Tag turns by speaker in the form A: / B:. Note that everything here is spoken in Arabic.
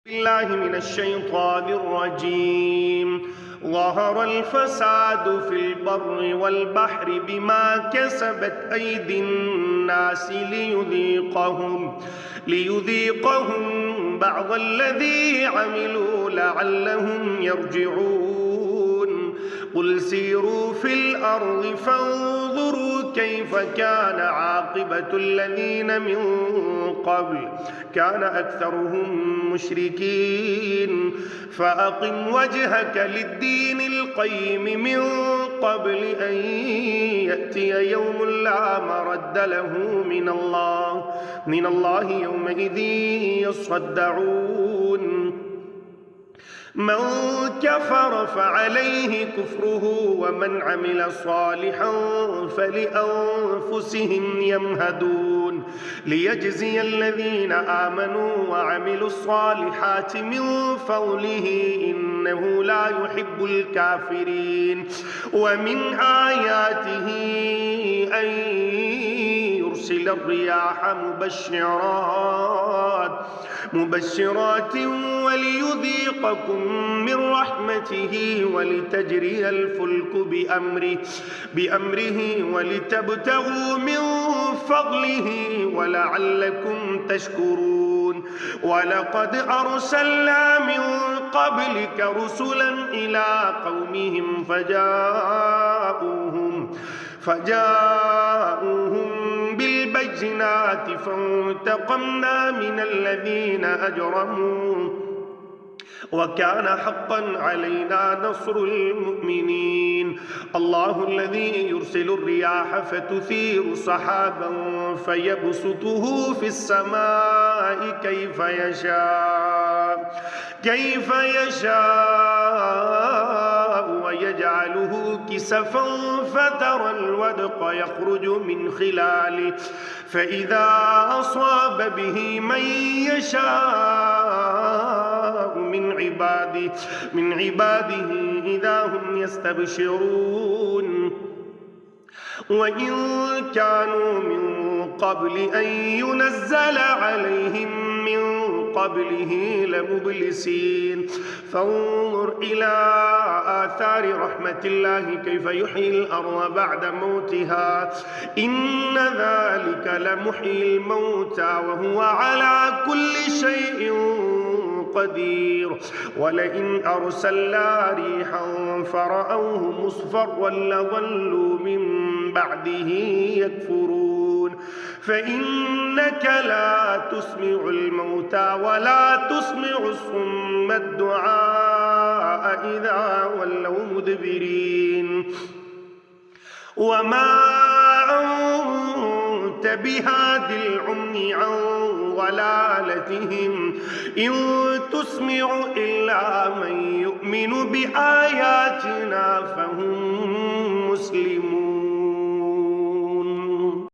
A: بالله من الشيطان الرجيم. ظهر الفساد في البر والبحر بما كسبت أيدي الناس ليذيقهم بعض الذي عملوا لعلهم يرجعون. قل سيروا في الأرض فانظروا كيف كان عاقبة الذين من قبل كان أكثرهم مشركين. فأقم وجهك للدين القيم من قبل أن يأتي يوم لا مرد له من الله يومئذ يصدعون. من كفر فعليه كفره ومن عمل صالحا فلأنفسهم يمهدون. ليجزي الذين آمنوا وعملوا الصالحات من فضله إنه لا يحب الكافرين. ومن آياته أن يرسل الرياح مبشرات وليذيقكم من رحمته ولتجري الفلك بأمره ولتبتغوا من فضله ولعلكم تشكرون. ولقد أرسلنا من قبلك رسلا إلى قومهم فجاءوهم بالبينات فانتقمنا من الذين أجرموا وكان حقا علينا نصر المؤمنين. الله الذي يرسل الرياح فتثير سحابا فيبسطه في السماء كيف يشاء ويجعله كسفا فترى الودق يخرج من خلاله فإذا أصاب به من يشاء من عباده إذا هم يستبشرون. وإن كانوا من قبل أن ينزل عليهم من قبله لمبلسين. فانظر إلى آثار رحمة الله كيف يحيي الأرض بعد موتها إن ذلك لمحيي الموتى وهو على كل شيء قدير. ولئن أرسلنا ريحا فرأوه مصفرا لظلوا من بعده يكفرون. فإنك لا تسمع الموتى ولا تسمع الصم الدعاء إذا ولوا مدبرين. وما أنت بهاد العمي عن ضلالتهم إن تسمع إلا من يؤمن بآياتنا فهم مسلمون.